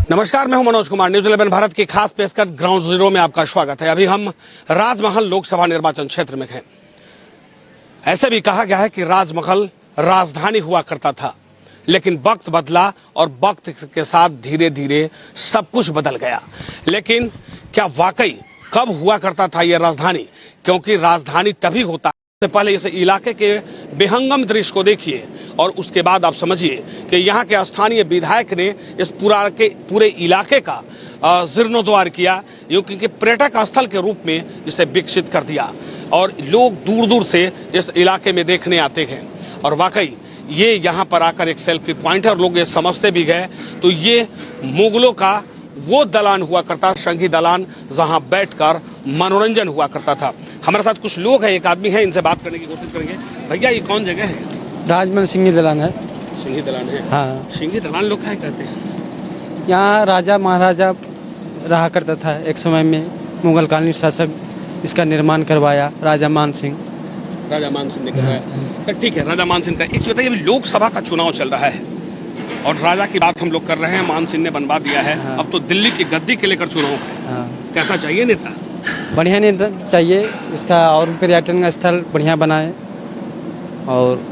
नमस्कार, मैं हूं मनोज कुमार। न्यूज 11 भारत की खास पेशकश ग्राउंड जीरो में आपका स्वागत है। अभी हम राजमहल लोकसभा निर्वाचन क्षेत्र में हैं। ऐसे भी कहा गया है कि राजमहल राजधानी हुआ करता था, लेकिन वक्त बदला और वक्त के साथ धीरे धीरे सब कुछ बदल गया। लेकिन क्या वाकई कब हुआ करता था यह राजधानी? क्योंकि राजधानी तभी होता है, सबसे पहले इस इलाके के विहंगम दृश्य को देखिए और उसके बाद आप समझिए कि यहाँ के स्थानीय विधायक ने इस पूरे इलाके का जीर्णोद्धार किया, क्योंकि पर्यटक स्थल के रूप में इसे विकसित कर दिया और लोग दूर दूर से इस इलाके में देखने आते हैं। और वाकई ये यहाँ पर आकर एक सेल्फी पॉइंट है और लोग ये समझते भी गए। तो ये मुगलों का वो दलान हुआ करता, संघी दलान, जहां बैठकर मनोरंजन हुआ करता था। हमारे साथ कुछ लोग हैं, एक आदमी है, इनसे बात करने की कोशिश करेंगे। भैया, ये कौन जगह है? राजमहल सिंघी दलान है। सिंघी दलान है? हाँ। सिंघी दलान लोग क्या कहते हैं? यहाँ राजा महाराजा रहा करता था एक समय में। मुगल कालीन शासक इसका निर्माण करवाया राजा मान सिंह। राजा मान सिंह ने करवाया। सर ठीक है, राजा मान सिंह का। एक चीज बताइए, अभी लोकसभा का चुनाव चल रहा है और राजा की बात हम लोग कर रहे हैं, मान सिंह ने बनवा दिया है। हाँ। अब तो दिल्ली की गद्दी के लेकर चुनाव है। हाँ। कैसा चाहिए नेता? बढ़िया नेता चाहिए, इसका और पर्यटन स्थल बढ़िया बनाए और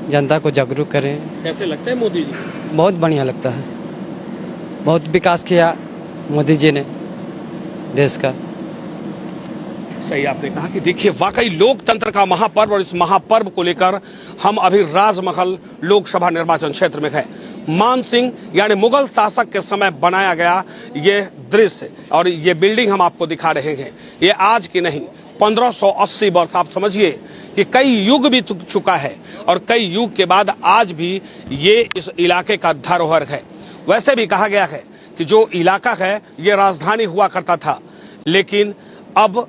जनता को जागरूक करें। कैसे लगता है मोदी जी? बहुत बढ़िया लगता है, बहुत विकास किया मोदी जी ने देश का। सही आपने कहा कि देखिए, वाकई लोकतंत्र का महापर्व, और इस महापर्व को लेकर हम अभी राजमहल लोकसभा निर्वाचन क्षेत्र में हैं। मान सिंह यानी मुगल शासक के समय बनाया गया ये दृश्य और ये बिल्डिंग हम आपको दिखा रहे हैं। ये आज की नहीं, 1580 वर्ष, आप समझिए कि कई युग भी चुका है और कई युग के बाद आज भी ये इस इलाके का धरोहर है। वैसे भी कहा गया है कि जो इलाका है ये राजधानी हुआ करता था, लेकिन अब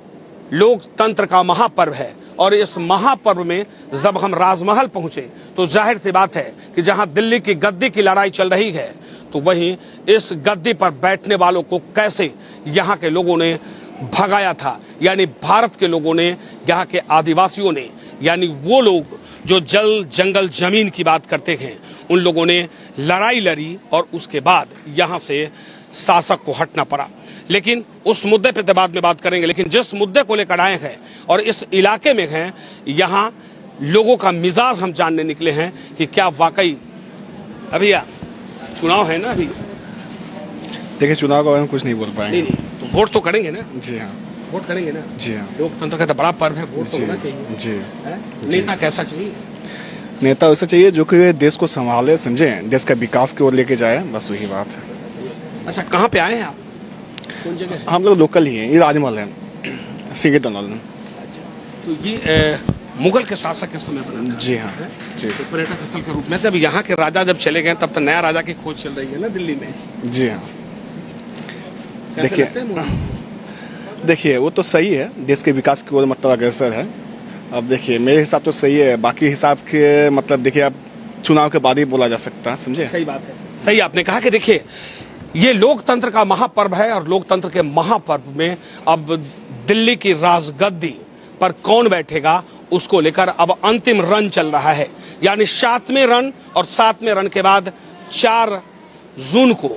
लोकतंत्र का महापर्व है और इस महापर्व में जब हम राजमहल पहुंचे तो जाहिर सी बात है कि जहां दिल्ली की गद्दी की लड़ाई चल रही है, तो वहीं इस गद्दी पर बैठने वालों को कैसे यहां के लोगों ने भगाया था। यानी भारत के लोगों ने, यहाँ के आदिवासियों ने, यानी वो लोग जो जल जंगल जमीन की बात करते हैं, उन लोगों ने लड़ाई लड़ी और उसके बाद यहां से शासक को हटना पड़ा। लेकिन उस मुद्दे पे बाद में बात करेंगे। लेकिन जिस मुद्दे को लेकर आए हैं और इस इलाके में हैं, यहां लोगों का मिजाज हम जानने निकले हैं कि क्या वाकई अभी चुनाव है ना। अभी देखिए, चुनाव का हम कुछ नहीं बोल पाएंगे। नहीं, तो वोट तो करेंगे ना? जी हाँ, वोट करेंगे ना? जी हाँ। लोकतंत्र का तो बड़ा पर्व है, वोट तो होना चाहिए। जी। नेता कैसा चाहिए? नेता वैसा चाहिए जो कि देश को संभाले, समझे, देश का विकास की ओर लेके जाए, बस वही बात है। अच्छा, कहाँ पे आए हैं आप? कौन जगह है? हम लोग लोकल ही हैं। ये राजमहल है, सिंघी दलान। अच्छा, तो ये मुगल के शासक के समय बना था? जी हाँ, जी। तो पर्यटक स्थल के रूप में जब यहाँ के राजा जब चले गए, तब तो नया राजा की खोज चल रही है ना दिल्ली में। जी हाँ। कैसे लगता है मुगल? देखिए, वो तो सही है, देश के विकास की ओर मतलब अग्रसर है। अब देखिए, मेरे हिसाब तो सही है, बाकी हिसाब के मतलब देखिए, अब चुनाव के बाद ही बोला जा सकता है, समझे। सही बात है, सही आपने कहा कि देखिए, ये लोकतंत्र का महापर्व है और लोकतंत्र के महापर्व में अब दिल्ली की राजगद्दी पर कौन बैठेगा, उसको लेकर अब अंतिम रन चल रहा है। यानी 7वें रन, और 7वें रन के बाद 4 जून को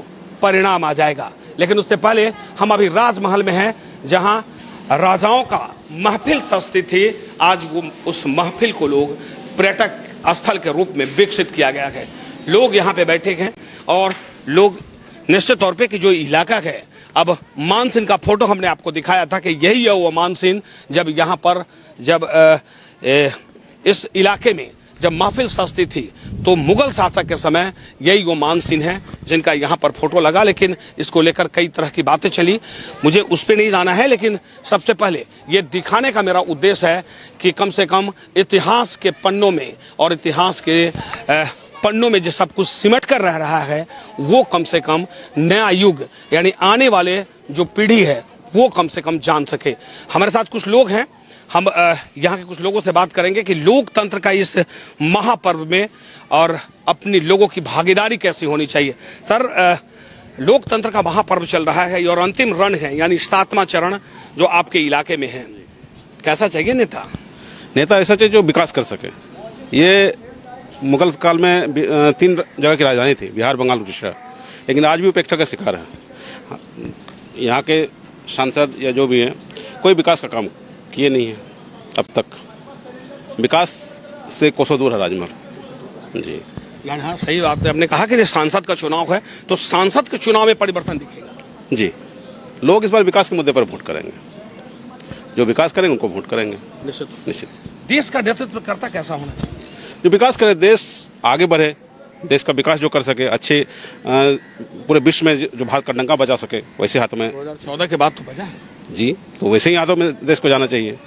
परिणाम आ जाएगा। लेकिन उससे पहले हम अभी राजमहल में हैं, जहां राजाओं का महफिल सजती थी। आज वो उस महफिल को लोग पर्यटक स्थल के रूप में विकसित किया गया है। लोग यहाँ पे बैठे हैं और लोग निश्चित तौर पे कि जो इलाका है, अब मान सिंह का फोटो हमने आपको दिखाया था कि यही है वो मान सिंह, जब यहाँ पर इस इलाके में जब महफिल सजती थी तो मुगल शासक के समय यही वो मान सिंह है जिनका यहाँ पर फोटो लगा। लेकिन इसको लेकर कई तरह की बातें चली, मुझे उस पर नहीं जाना है। लेकिन सबसे पहले ये दिखाने का मेरा उद्देश्य है कि कम से कम इतिहास के पन्नों में और इतिहास के पन्नों में जो सब कुछ सिमट कर रह रहा है, वो कम से कम नया युग यानी आने वाले जो पीढ़ी है वो कम से कम जान सके। हमारे साथ कुछ लोग हैं, हम यहाँ के कुछ लोगों से बात करेंगे कि लोकतंत्र का इस महापर्व में और अपनी लोगों की भागीदारी कैसी होनी चाहिए। सर, लोकतंत्र का महापर्व चल रहा है और अंतिम रन है, यानी 7वां चरण जो आपके इलाके में है, कैसा चाहिए नेता? नेता ऐसा चाहिए जो विकास कर सके। ये मुगल काल में 3 जगह की राजधानी थी, बिहार, बंगाल, उड़ीसा। लेकिन आज भी उपेक्षा का शिकार है। यहाँ के सांसद या जो भी हैं कोई विकास का काम किए नहीं है अब तक। विकास से कोसों दूर है राजमहल जी। यानी हाँ, सही बात है। आपने कहा कि सांसद का चुनाव है तो सांसद के चुनाव में परिवर्तन दिखेगा जी। लोग इस बार विकास के मुद्दे पर वोट करेंगे, जो विकास करेंगे उनको वोट करेंगे निश्चित। देश का नेतृत्व करता कैसा होना चाहिए? जो विकास करे, देश आगे बढ़े, देश का विकास जो कर सके, अच्छे पूरे विश्व में जो भारत का डंका बजा सके, वैसे हाथों में 2014 के बाद तो बजा है जी, तो वैसे ही हाथों में देश को जाना चाहिए।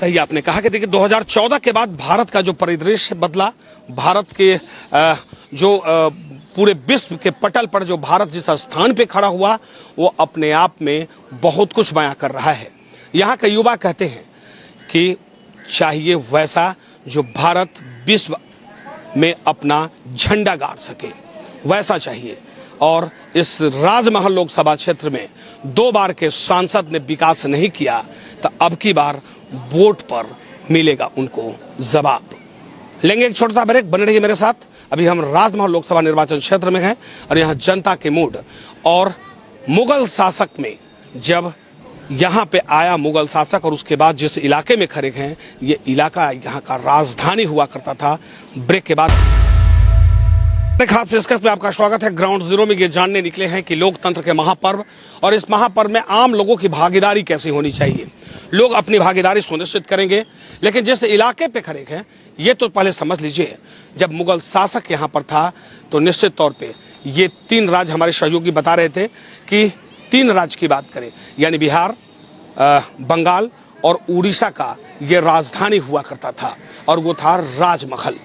सही आपने कहा कि देखिए 2014 के बाद भारत का जो परिदृश्य बदला, भारत के जो पूरे विश्व के पटल पर जो भारत जिस स्थान पे खड़ा हुआ वो अपने आप में बहुत कुछ बयां कर रहा है। यहाँ के युवा कहते हैं कि चाहिए वैसा जो भारत विश्व में अपना झंडा गाड़ सके, वैसा चाहिए। और इस राजमहल लोकसभा क्षेत्र में 2 बार के सांसद ने विकास नहीं किया तो अब की बार वोट पर मिलेगा उनको जवाब। लेंगे एक छोटा सा ब्रेक, बने रहिए मेरे साथ। अभी हम राजमहल लोकसभा निर्वाचन क्षेत्र में हैं और यहां जनता के मूड और मुगल शासक में जब यहां पे आया मुगल शासक और उसके बाद जिस इलाके में खड़े हैं, ये इलाका यहां का राजधानी हुआ करता था। ब्रेक के बाद खास पेशकश में आपका स्वागत है। ग्राउंड जीरो में ये जानने निकले हैं कि लोकतंत्र के महापर्व और इस महापर्व में आम लोगों की भागीदारी कैसी होनी चाहिए। लोग अपनी भागीदारी सुनिश्चित करेंगे, लेकिन जिस इलाके पे खड़े हैं ये तो पहले समझ लीजिए, जब मुगल शासक यहां पर था तो निश्चित तौर पे ये 3 राज्य, हमारे सहयोगी बता रहे थे कि 3 राज्य की बात करें यानी बिहार, बंगाल और उड़ीसा का ये राजधानी हुआ करता था और वो था राजमहल,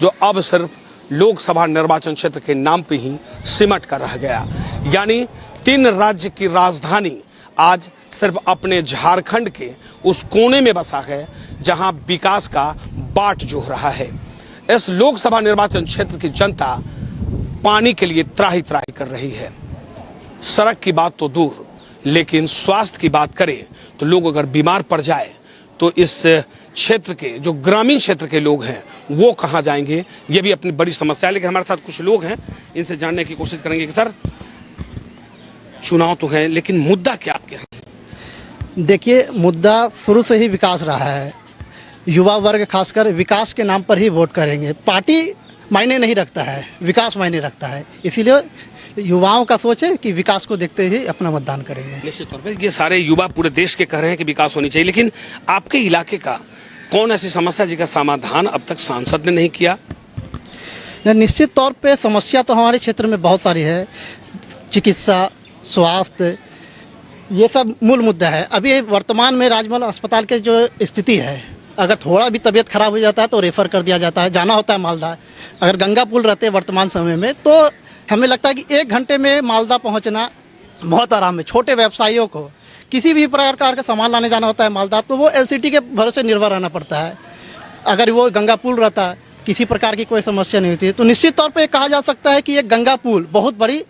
जो अब सिर्फ लोकसभा निर्वाचन क्षेत्र के नाम पे ही सिमट कर रह गया। यानी 3 राज्य की राजधानी आज सिर्फ अपने झारखंड के उस कोने में बसा है जहां विकास का बाट जोह रहा है। इस लोकसभा निर्वाचन क्षेत्र की जनता पानी के लिए त्राही त्राही कर रही है। सड़क की बात तो दूर, लेकिन स्वास्थ्य की बात करें तो लोग अगर बीमार पड़ जाए तो इस क्षेत्र के जो ग्रामीण क्षेत्र के लोग हैं वो कहां जाएंगे, ये भी अपनी बड़ी समस्या है। लेकिन हमारे साथ कुछ लोग हैं, इनसे जानने की कोशिश करेंगे कि सर चुनाव तो है लेकिन मुद्दा क्या आपके यहाँ? देखिए, मुद्दा शुरू से ही विकास रहा है। युवा वर्ग खासकर विकास के नाम पर ही वोट करेंगे। पार्टी मायने नहीं रखता है, विकास मायने रखता है। इसीलिए युवाओं का सोच है कि विकास को देखते ही अपना मतदान करेंगे। निश्चित तौर पर ये सारे युवा पूरे देश के कह रहे हैं कि विकास होनी चाहिए, लेकिन आपके इलाके का कौन ऐसी समस्या जिसका समाधान अब तक सांसद ने नहीं किया? निश्चित तौर पे समस्या तो हमारे क्षेत्र में बहुत सारी है। चिकित्सा, स्वास्थ्य, ये सब मूल मुद्दा है। अभी वर्तमान में राजमहल अस्पताल के जो स्थिति है, अगर थोड़ा भी तबीयत खराब हो जाता है तो रेफर कर दिया जाता है, जाना होता है मालदा। अगर गंगा पुल रहते वर्तमान समय में तो हमें लगता है कि 1 घंटे में मालदा पहुंचना बहुत आराम है। छोटे व्यवसायियों को किसी भी प्रकार का सामान लाने जाना होता है मालदा, तो वो एलसीटी के भरोसे निर्भर रहना पड़ता है। अगर वो गंगा पुल रहता, किसी प्रकार की कोई समस्या नहीं होती। तो निश्चित तौर पर कहा जा सकता है कि ये गंगा पुल बहुत बड़ी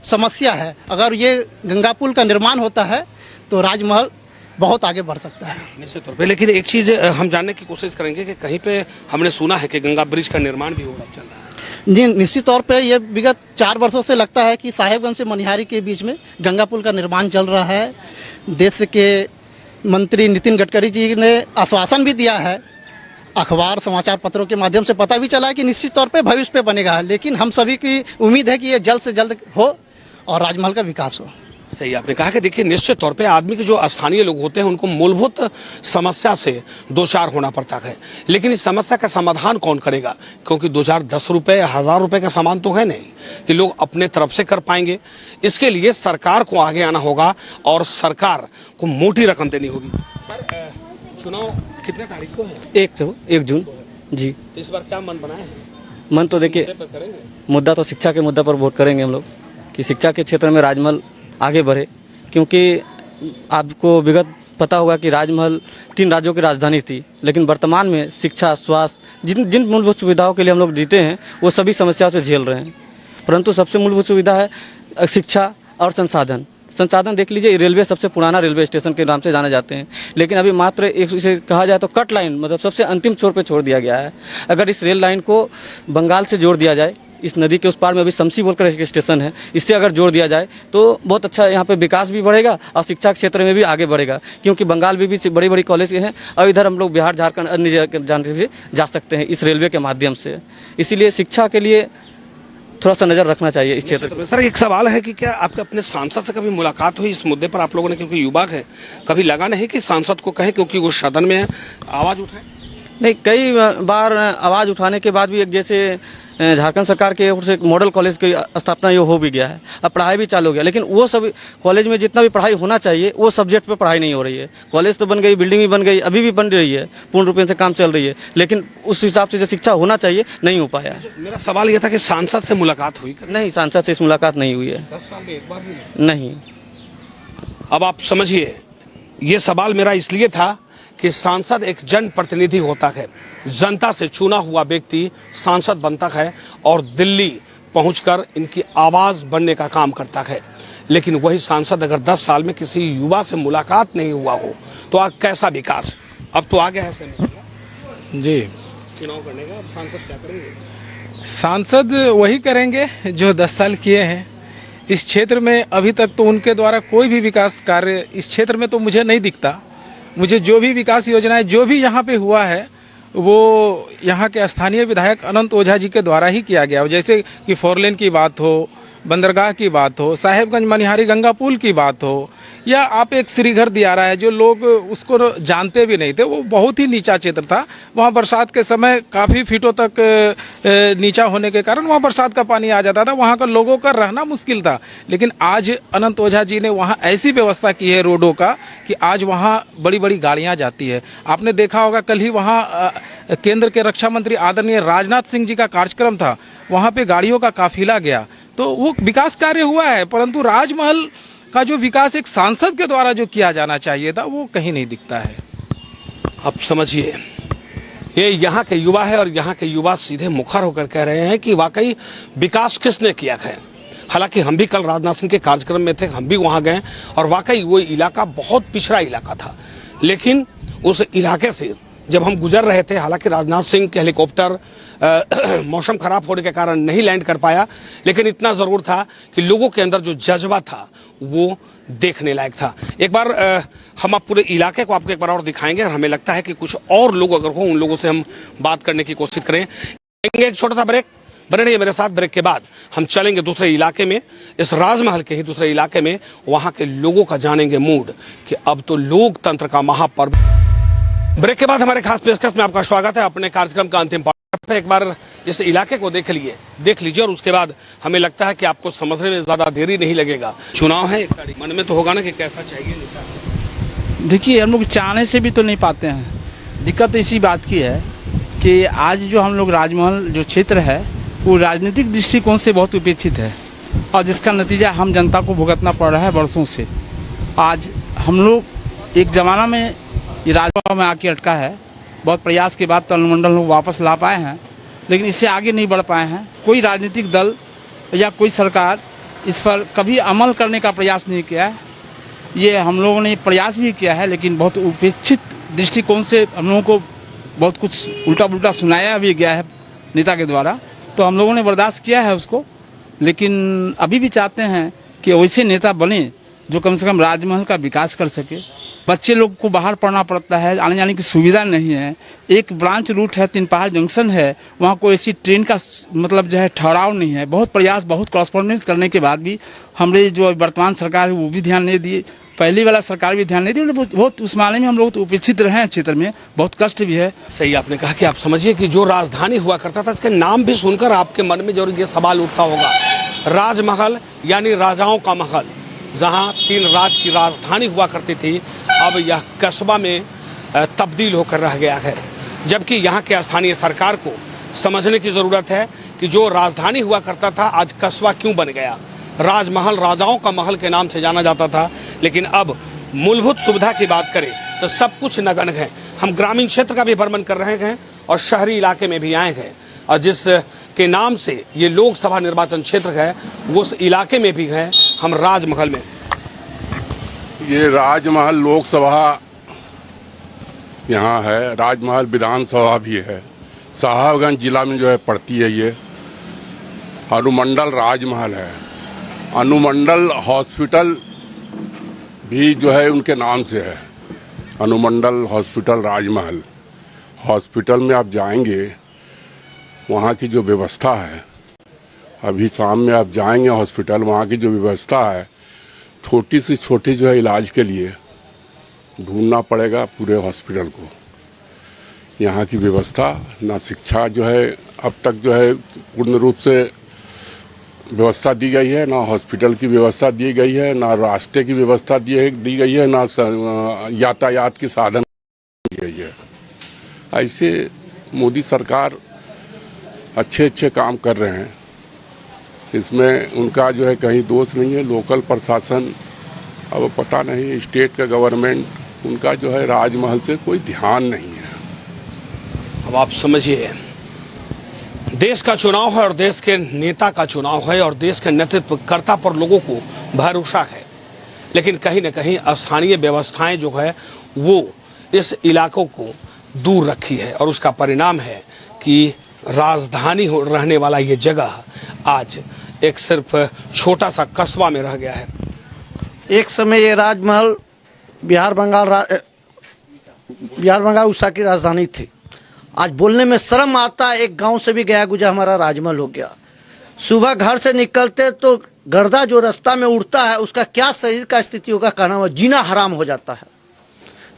समस्या है। अगर ये गंगा पुल का निर्माण होता है तो राजमहल बहुत आगे बढ़ सकता है निश्चित तौर पे। लेकिन एक चीज हम जानने की कोशिश करेंगे कि कहीं पे हमने सुना है कि गंगा ब्रिज का निर्माण भी हो रहा चल रहा है। जी, निश्चित तौर पे ये विगत 4 वर्षों से लगता है कि साहेबगंज से मनिहारी के बीच में गंगा पुल का निर्माण चल रहा है। देश के मंत्री नितिन गडकरी जी ने आश्वासन भी दिया है। अखबार समाचार पत्रों के माध्यम से पता भी चला है कि निश्चित तौर पे भविष्य पे बनेगा। लेकिन हम सभी की उम्मीद है कि ये जल्द से जल्द हो और राजमहल का विकास हो। सही आपने कहा कि देखिए निश्चित तौर पे आदमी के जो स्थानीय लोग होते हैं उनको मूलभूत समस्या से 2-4 होना पड़ता है, लेकिन इस समस्या का समाधान कौन करेगा? क्योंकि 2010 रुपए 1000 रुपए का सामान तो है नहीं कि लोग अपने तरफ से कर पाएंगे। इसके लिए सरकार को आगे आना होगा और सरकार को मोटी रकम देनी होगी। सर, चुनाव कितने तारीख को है? 1 जून जी। इस बार क्या मन बनाए हैं? मन तो देखिए, मुद्दा तो शिक्षा के मुद्दा पर वोट करेंगे हम लोग कि शिक्षा के क्षेत्र में राजमहल आगे बढ़े। क्योंकि आपको विगत पता होगा कि राजमहल 3 राज्यों की राजधानी थी, लेकिन वर्तमान में शिक्षा, स्वास्थ्य, जिन मूलभूत सुविधाओं के लिए हम लोग जीते हैं वो सभी समस्याओं से झेल रहे हैं। परंतु सबसे मूलभूत सुविधा है शिक्षा और संसाधन। देख लीजिए, रेलवे सबसे पुराना रेलवे स्टेशन के नाम से जाने जाते हैं, लेकिन अभी मात्र एक इसे कहा जाए तो कट लाइन, मतलब सबसे अंतिम छोर पे छोड़ दिया गया है। अगर इस रेल लाइन को बंगाल से जोड़ दिया जाए इस नदी के उस पार में अभी शमसी बोलकर एक स्टेशन है, इससे अगर जोड़ दिया जाए तो बहुत अच्छा यहाँ पे विकास भी बढ़ेगा और शिक्षा क्षेत्र में भी आगे बढ़ेगा, क्योंकि बंगाल में भी बड़ी बड़ी कॉलेज हैं और इधर हम लोग बिहार झारखंड अन्य जगह जाने से जा सकते हैं इस रेलवे के माध्यम से। इसीलिए शिक्षा के लिए थोड़ा सा नजर रखना चाहिए इस क्षेत्र में। सर, एक सवाल है कि क्या आपके अपने सांसद से कभी मुलाकात हुई इस मुद्दे पर? आप लोगों ने, क्योंकि युवा है, कभी लगा नहीं कि सांसद को कहें, क्योंकि वो सदन में आवाज उठाए? नहीं, कई बार आवाज़ उठाने के बाद भी एक जैसे झारखंड सरकार के ओर से एक मॉडल कॉलेज की स्थापना ये हो भी गया है, अब पढ़ाई भी चालू हो गया, लेकिन वो सब कॉलेज में जितना भी पढ़ाई होना चाहिए वो सब्जेक्ट पे पढ़ाई नहीं हो रही है। कॉलेज तो बन गई, बिल्डिंग भी बन गई, अभी भी बन रही है, पूर्ण रूप से काम चल रही है, लेकिन उस हिसाब से जो शिक्षा होना चाहिए नहीं हो पाया है। मेरा सवाल यह था कि सांसद से मुलाकात हुई? नहीं, सांसद से इस मुलाकात नहीं हुई है। 10 साल में एक बार भी नहीं। अब आप समझिए, ये सवाल मेरा इसलिए था कि सांसद एक जनप्रतिनिधि होता है, जनता से चुना हुआ व्यक्ति सांसद बनता है और दिल्ली पहुंचकर इनकी आवाज बनने का काम करता है। लेकिन वही सांसद अगर 10 साल में किसी युवा से मुलाकात नहीं हुआ हो तो आज कैसा विकास? अब तो आ गया है जी, चुनाव करने का, अब सांसद क्या करेंगे? सांसद वही करेंगे जो 10 साल किए हैं इस क्षेत्र में। अभी तक तो उनके द्वारा कोई भी विकास कार्य इस क्षेत्र में तो मुझे नहीं दिखता। मुझे जो भी विकास योजनाएं जो भी यहाँ पे हुआ है वो यहाँ के स्थानीय विधायक अनंत ओझा जी के द्वारा ही किया गया। जैसे कि 4 लेन की बात हो, बंदरगाह की बात हो, साहेबगंज मनिहारी गंगा पुल की बात हो, या आप एक श्रीघर दियारा है जो लोग उसको जानते भी नहीं थे, वो बहुत ही नीचा क्षेत्र था। वहाँ बरसात के समय काफ़ी फीटों तक नीचा होने के कारण वहाँ बरसात का पानी आ जाता था, वहाँ का लोगों का रहना मुश्किल था। लेकिन आज अनंत ओझा जी ने वहाँ ऐसी व्यवस्था की है रोडों का कि आज वहाँ बड़ी बड़ी गाड़ियाँ जाती है। आपने देखा होगा कल ही वहाँ केंद्र के रक्षा मंत्री आदरणीय राजनाथ सिंह जी का कार्यक्रम था, वहाँ पे गाड़ियों का काफिला गया, तो वो विकास कार्य हुआ है। परंतु राजमहल का जो विकास एक सांसद के द्वारा जो किया जाना चाहिए था वो कहीं नहीं दिखता है। अब समझिए, ये यहाँ के युवा है और यहाँ के युवा सीधे मुखर होकर कह रहे हैं कि वाकई विकास किसने किया है। हालांकि हम भी कल राजनाथ सिंह के कार्यक्रम में थे, हम भी वहां गए और वाकई वो इलाका बहुत पिछड़ा इलाका था, लेकिन उस इलाके से जब हम गुजर रहे थे, हालांकि राजनाथ सिंह के हेलीकॉप्टर मौसम खराब होने के कारण नहीं लैंड कर पाया, लेकिन इतना जरूर था कि लोगों के अंदर जो जज्बा था वो देखने लायक था। एक बार हम आप पूरे इलाके को आपको एक बार और दिखाएंगे और हमें लगता है कि कुछ और लोग अगर हो, उन लोगों से हम बात करने की कोशिश करें। एक छोटा सा ब्रेक, बने रहिए मेरे साथ। ब्रेक के बाद हम चलेंगे दूसरे इलाके में, इस राजमहल के ही दूसरे इलाके में, वहां के लोगों का जानेंगे मूड कि अब तो लोकतंत्र का महापर्व। ब्रेक के बाद हमारे खास पेशकश में आपका स्वागत है अपने कार्यक्रम का अंतिम पार्ट पे। एक बार इस इलाके को देख लीजिए और उसके बाद हमें लगता है कि आपको समझने में ज्यादा देरी नहीं लगेगा। चुनाव है, एक तारीख मन में तो होगा ना कि कैसा चाहिए नेता। देखिए, हम लोग चाहने से भी तो नहीं पाते हैं। दिक्कत इसी बात की है कि आज जो हम लोग राजमहल जो क्षेत्र है वो राजनीतिक दृष्टिकोण से बहुत उपेक्षित है और जिसका नतीजा हम जनता को भुगतना पड़ रहा है वर्षों से। आज हम लोग एक जमाना में ये राजमहल में आके अटका है, बहुत प्रयास के बाद तो अनुमंडल लोग वापस ला पाए हैं, लेकिन इससे आगे नहीं बढ़ पाए हैं। कोई राजनीतिक दल या कोई सरकार इस पर कभी अमल करने का प्रयास नहीं किया है। ये हम लोगों ने प्रयास भी किया है, लेकिन बहुत उपेक्षित दृष्टिकोण से हम लोगों को बहुत कुछ उल्टा पुल्टा सुनाया भी गया है नेता के द्वारा, तो हम लोगों ने बर्दाश्त किया है उसको। लेकिन अभी भी चाहते हैं कि वैसे नेता बने जो कम से कम राजमहल का विकास कर सके। बच्चे लोग को बाहर पढ़ना पड़ता है, आने जाने की सुविधा नहीं है। एक ब्रांच रूट है, 3 पहाड़ जंक्शन है, वहाँ कोई ऐसी ट्रेन का मतलब जो है ठहराव नहीं है। बहुत प्रयास, बहुत कॉरस्पॉन्डेंस करने के बाद भी हमारे जो वर्तमान सरकार है वो भी ध्यान नहीं दिए, पहली वाला सरकार भी ध्यान नहीं दी। बहुत उस मामले में हम लोग तो उपेक्षित रहे हैं, क्षेत्र में बहुत कष्ट भी है। सही आपने कहा कि आप समझिए कि जो राजधानी हुआ करता था, इसके नाम भी सुनकर आपके मन में जरूर ये सवाल उठता होगा, राजमहल यानी राजाओं का महल, जहां 3 राज की राजधानी हुआ करती थी, अब यह कस्बा में तब्दील होकर रह गया है। जबकि यहाँ के स्थानीय सरकार को समझने की जरूरत है कि जो राजधानी हुआ करता था आज कस्बा क्यों बन गया। राजमहल राजाओं का महल के नाम से जाना जाता था, लेकिन अब मूलभूत सुविधा की बात करें तो सब कुछ नगण्य है। हम ग्रामीण क्षेत्र का भी भ्रमण कर रहे हैं और शहरी इलाके में भी आए हैं, और जिस के नाम से ये लोकसभा निर्वाचन क्षेत्र है वो उस इलाके में भी है। हम राजमहल में, ये राजमहल लोकसभा यहाँ है, राजमहल विधानसभा भी है, साहबगंज जिला में जो है पड़ती है ये। अनुमंडल राजमहल है। अनुमंडल हॉस्पिटल भी जो है उनके नाम से है, अनुमंडल हॉस्पिटल राजमहल। हॉस्पिटल में आप जाएंगे, वहाँ की जो व्यवस्था है, अभी शाम में आप जाएंगे हॉस्पिटल, वहाँ की जो व्यवस्था है, छोटी से छोटी जो है इलाज के लिए ढूंढना पड़ेगा पूरे हॉस्पिटल को। यहाँ की व्यवस्था, ना शिक्षा जो है अब तक जो है पूर्ण रूप से व्यवस्था दी गई है, ना हॉस्पिटल की व्यवस्था दी गई है, ना रास्ते की व्यवस्था दी गई है, ना यातायात के साधन दी गई है। ऐसे मोदी सरकार अच्छे काम कर रहे हैं, इसमें उनका जो है कहीं दोष नहीं है। लोकल प्रशासन, अब पता नहीं स्टेट का गवर्नमेंट, उनका जो है राजमहल से कोई ध्यान नहीं है। अब आप समझिए, देश का चुनाव है और देश के नेता का चुनाव है और देश के नेतृत्वकर्ता पर लोगों को भरोसा है, लेकिन कहीं न कहीं स्थानीय व्यवस्थाएं जो है वो इस इलाकों को दूर रखी है और उसका परिणाम है कि राजधानी रहने वाला ये जगह आज एक सिर्फ छोटा सा कस्बा में रह गया है। एक समय ये राजमहल बिहार बंगाल उड़ीसा की राजधानी थी। आज बोलने में शर्म आता है, एक गांव से भी गया गुजरा हमारा राजमहल हो गया। सुबह घर से निकलते तो गर्दा जो रास्ता में उड़ता है, उसका क्या शरीर का स्थिति होगा, कहना हुआ जीना हराम हो जाता है।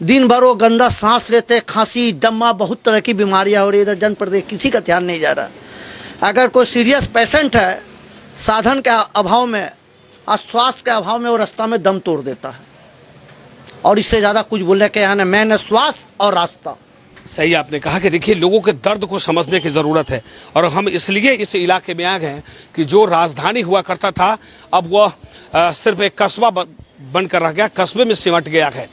दिन भर वो गंदा सांस लेते, खांसी, दमा, बहुत तरह की बीमारियां हो रही। इधर जनप्रदेश किसी का ध्यान नहीं जा रहा। अगर कोई सीरियस पेशेंट है, साधन के अभाव में, स्वास्थ्य के अभाव में वो रास्ता में दम तोड़ देता है। और इससे ज्यादा कुछ बोलने के यहाँ मैंने स्वास्थ्य और रास्ता। सही आपने कहा कि देखिए, लोगों के दर्द को समझने की जरूरत है और हम इसलिए इस इलाके में आ गए कि जो राजधानी हुआ करता था अब वह सिर्फ एक कस्बा बनकर रह गया, कस्बे में सिमट गया है।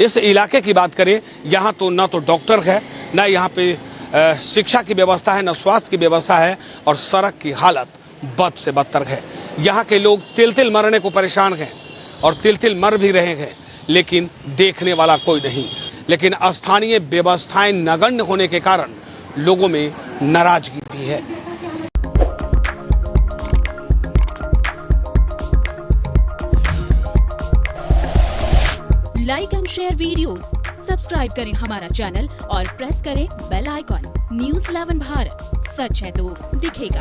इस इलाके की बात करें, यहाँ तो ना तो डॉक्टर है, ना यहाँ पे शिक्षा की व्यवस्था है, ना स्वास्थ्य की व्यवस्था है और सड़क की हालत बद से बदतर है। यहाँ के लोग तिल मरने को परेशान हैं और तिल मर भी रहे हैं, लेकिन देखने वाला कोई नहीं। लेकिन स्थानीय व्यवस्थाएं नगण्य होने के कारण लोगों में नाराजगी भी है। Like and share videos, subscribe करें हमारा चैनल और प्रेस करें बेल आइकॉन। न्यूज़ 11 भारत, सच है तो दिखेगा।